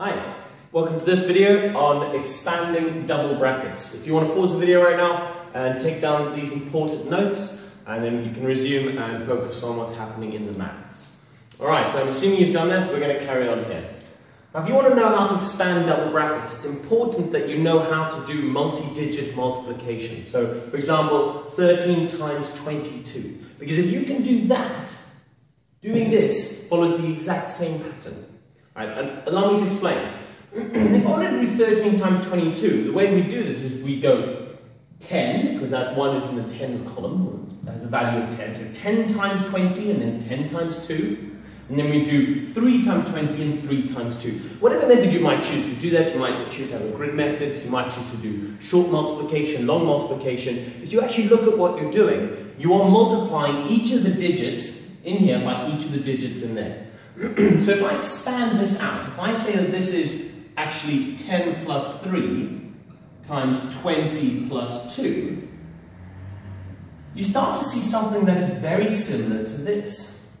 Hi, welcome to this video on expanding double brackets. If you want to pause the video right now and take down these important notes, and then you can resume and focus on what's happening in the maths. Alright, so I'm assuming you've done that, we're going to carry on here. Now if you want to know how to expand double brackets, it's important that you know how to do multi-digit multiplication. So, for example, 13 times 22. Because if you can do that, doing this follows the exact same pattern. Right, and allow me to explain. If I want to do 13 times 22, the way we do this is we go 10, because that 1 is in the tens column, that has a value of 10. So 10 times 20 and then 10 times 2. And then we do 3 times 20 and 3 times 2. Whatever method you might choose to do that, you might choose to have a grid method, you might choose to do short multiplication, long multiplication. If you actually look at what you're doing, you are multiplying each of the digits in here by each of the digits in there. So if I expand this out, if I say that this is actually 10 plus 3 times 20 plus 2, you start to see something that is very similar to this.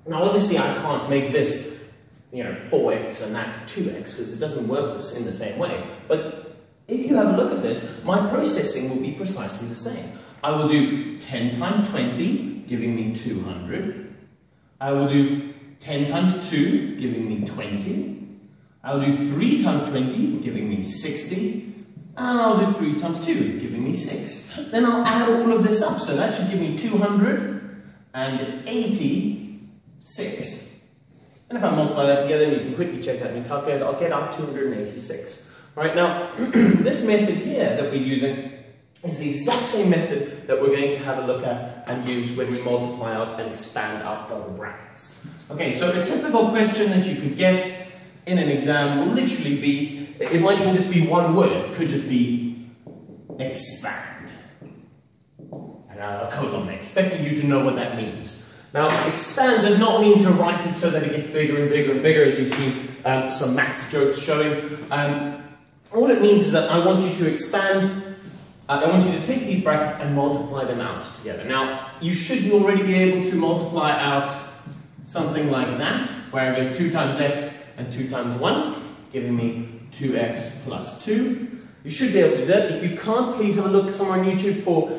Now obviously I can't make this, 4x and that's 2x, because it doesn't work in the same way. But if you have a look at this, my processing will be precisely the same. I will do 10 times 20, giving me 200. I will do 10 times 2, giving me 20. I'll do 3 times 20, giving me 60. And I'll do 3 times 2, giving me 6. Then I'll add all of this up, so that should give me 286. And if I multiply that together, and you can quickly check that in your calculator, I'll get out 286. Right now, this method here that we're using is the exact same method that we're going to have a look at and use when we multiply out and expand out double brackets. Okay, so a typical question that you could get in an exam will literally be, it might even just be one word, it could just be expand. And I'll code on that, expecting you to know what that means. Now, expand does not mean to write it so that it gets bigger and bigger and bigger, as you've seen some maths jokes showing. All it means is that I want you to expand. I want you to take these brackets and multiply them out together. Now, you should already be able to multiply out something like that, where I go 2 times x and 2 times 1, giving me 2x plus 2. You should be able to do that. If you can't, please have a look somewhere on YouTube for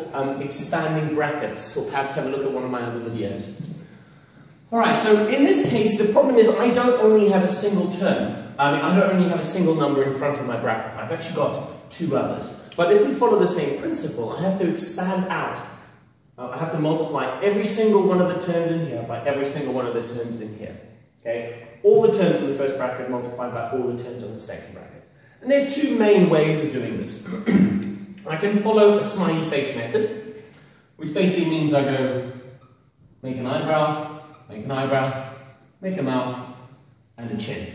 expanding brackets, or perhaps have a look at one of my other videos. Alright, so in this case, the problem is I don't only have a single term. I don't only have a single number in front of my bracket. I've actually got 2 others. But if we follow the same principle, I have to expand out. I have to multiply every single one of the terms in here by every single one of the terms in here. Okay? All the terms in the first bracket multiplied by all the terms on the second bracket. And there are 2 main ways of doing this. I can follow a smiley face method, which basically means I go make an eyebrow, make a mouth, and a chin.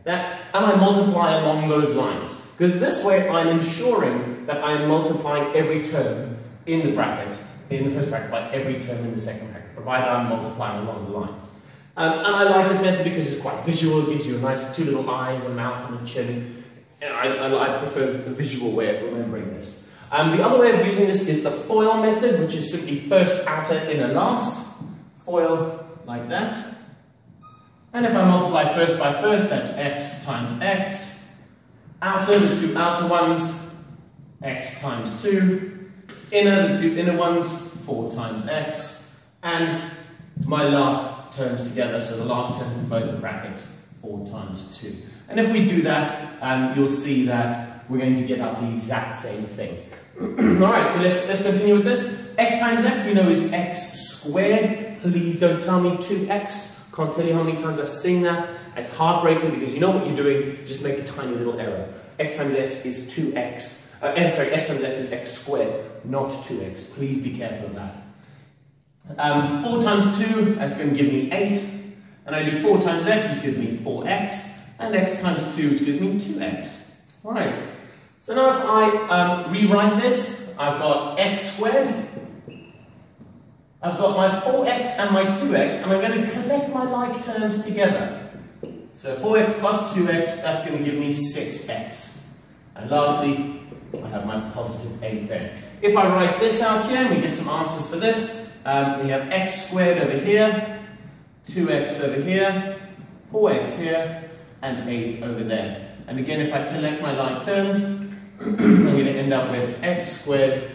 That, and I multiply along those lines. Because this way I'm ensuring that I am multiplying every term in the bracket, in the first bracket, by every term in the second bracket, provided I'm multiplying along the lines. And I like this method because it's quite visual, it gives you a nice 2 little eyes, a mouth and a chin. And I prefer the visual way of remembering this. The other way of using this is the FOIL method, which is simply first, outer, inner, last. FOIL, like that. And if I multiply first by first, that's x times x. Outer, the 2 outer ones, x times 2. Inner, the 2 inner ones, 4 times x. And my last terms together, so the last terms in both the brackets, 4 times 2. And if we do that, you'll see that we're going to get out the exact same thing. Alright, so let's continue with this. X times x we know is x squared. Please don't tell me 2x. Can't tell you how many times I've seen that. It's heartbreaking because you know what you're doing, you just make a tiny little error. X times x is 2x. X times x is x squared, not 2x. Please be careful of that. 4 times 2, that's going to give me 8. And I do 4 times x, which gives me 4x. And x times 2, which gives me 2x. Right. So now if I rewrite this, I've got x squared. I've got my 4x and my 2x, and I'm going to connect my like terms together. So 4x plus 2x, that's going to give me 6x. And lastly, I have my positive 8 there. If I write this out here, and we get some answers for this, we have x squared over here, 2x over here, 4x here, and 8 over there. And again, if I collect my like terms, I'm going to end up with x squared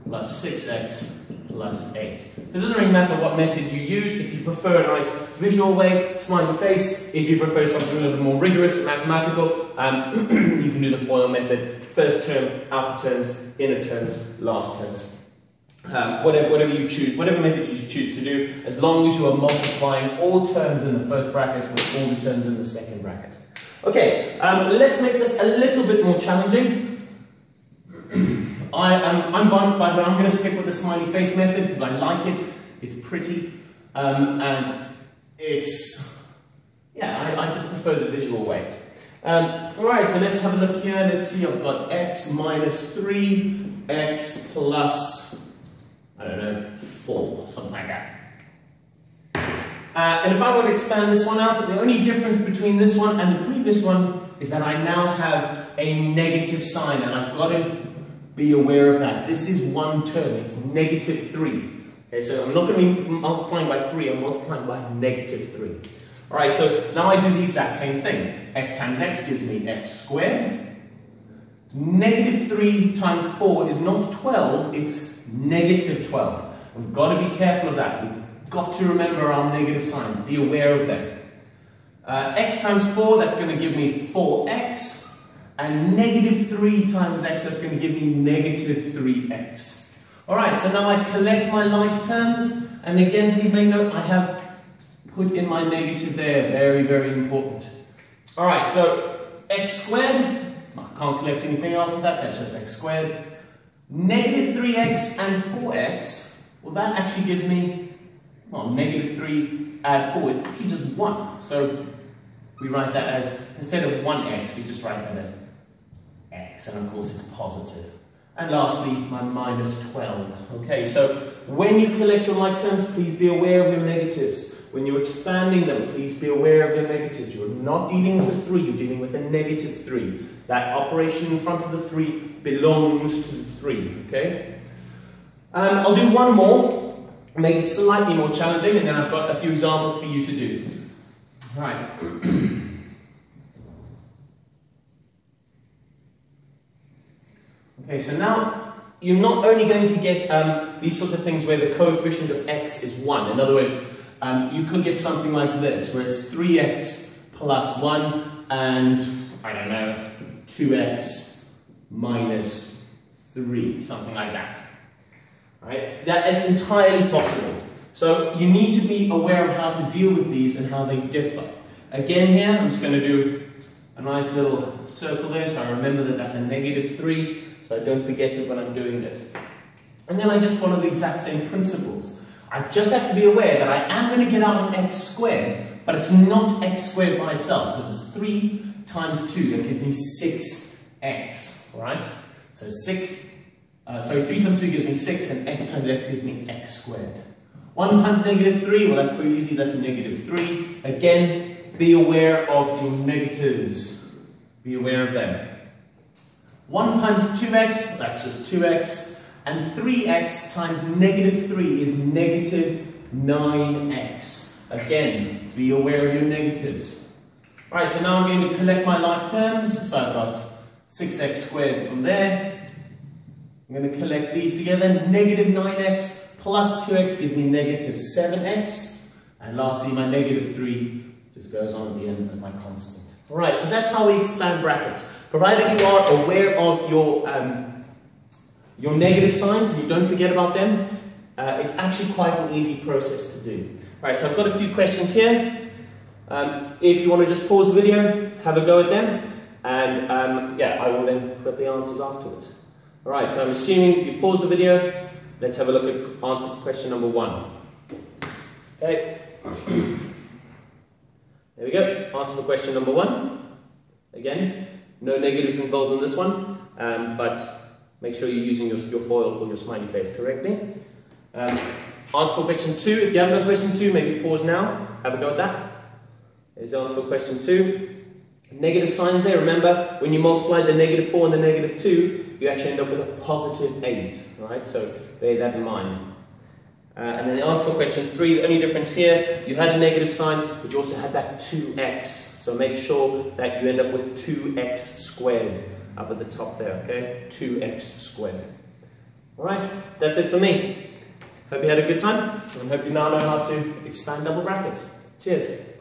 plus 6x plus 8. So it doesn't really matter what method you use. If you prefer a nice visual way, smiley face. If you prefer something a little bit more rigorous, mathematical, you can do the FOIL method. First term, outer terms, inner terms, last terms. Whatever you choose, whatever method you choose to do, as long as you are multiplying all terms in the first bracket with all the terms in the second bracket. Okay, let's make this a little bit more challenging. I'm going to stick with the smiley face method because I like it. It's pretty, and it's, yeah, I just prefer the visual way. Alright, so let's have a look here. Let's see, I've got x minus 3, x plus, I don't know, 4, something like that. And if I were to expand this one out, the only difference between this one and the previous one is that I now have a negative sign, and I've got to be aware of that. This is one term, it's negative 3. Okay, so I'm not going to be multiplying by 3, I'm multiplying by negative 3. Alright, so now I do the exact same thing. X times x gives me x squared. Negative 3 times 4 is not 12, it's negative 12. We've got to be careful of that. We've got to remember our negative signs, be aware of them. X times 4, that's going to give me 4x. And negative 3 times x, that's going to give me negative 3x. Alright, so now I collect my like terms, and again, please make note, I have put in my negative there, very, very important. Alright, so x squared, I can't collect anything else with that, that's just x squared. Negative 3x and 4x, well that actually gives me, well, negative 3 add 4 is actually just 1. So we write that as, instead of 1x, we just write that as x, and of course it's positive. And lastly, my minus 12. Okay, so when you collect your like terms, please be aware of your negatives. When you're expanding them, please be aware of your negatives. You're not dealing with a 3, you're dealing with a negative 3. That operation in front of the 3 belongs to the 3, okay? I'll do one more, make it slightly more challenging, and then I've got a few examples for you to do. Right. Okay, so now you're not only going to get these sorts of things where the coefficient of x is 1. In other words, you could get something like this, where it's 3x plus 1 and, I don't know, 2x minus 3, something like that. Right? That is entirely possible. So you need to be aware of how to deal with these and how they differ. Again here, I'm just going to do a nice little circle there, so I remember that that's a negative 3. So I don't forget it when I'm doing this. And then I just follow the exact same principles. I just have to be aware that I am going to get out an x squared, but it's not x squared by itself, because it's 3 times 2, that gives me 6x, right? So 3 times 2 gives me 6, and x times x gives me x squared. 1 times negative 3, well that's pretty easy, that's a negative 3. Again, be aware of your negatives. Be aware of them. 1 times 2x, that's just 2x, and 3x times negative 3 is negative 9x. Again, be aware of your negatives. Alright, so now I'm going to collect my like terms, so I've got 6x squared from there. I'm going to collect these together, negative 9x plus 2x gives me negative 7x, and lastly my negative 3 just goes on at the end as my constant. Alright, so that's how we expand brackets. Provided you are aware of your negative signs and you don't forget about them, it's actually quite an easy process to do. Alright, so I've got a few questions here. If you want to just pause the video, have a go at them, and yeah, I will then put the answers afterwards. Alright, so I'm assuming you've paused the video. Let's have a look at answer question number 1. Okay. There we go, answer for question number 1. Again, no negatives involved in this one, but make sure you're using your foil or your smiley face correctly. Answer for question 2. If you haven't got question 2, maybe pause now, have a go at that. There's the answer for question 2. Negative signs there, remember, when you multiply the negative 4 and the negative 2, you actually end up with a positive 8, right? So bear that in mind. And then the answer for question 3, the only difference here, you had a negative sign, but you also had that 2x. So make sure that you end up with 2x squared up at the top there, okay? 2x squared. Alright, that's it for me. Hope you had a good time, and hope you now know how to expand double brackets. Cheers.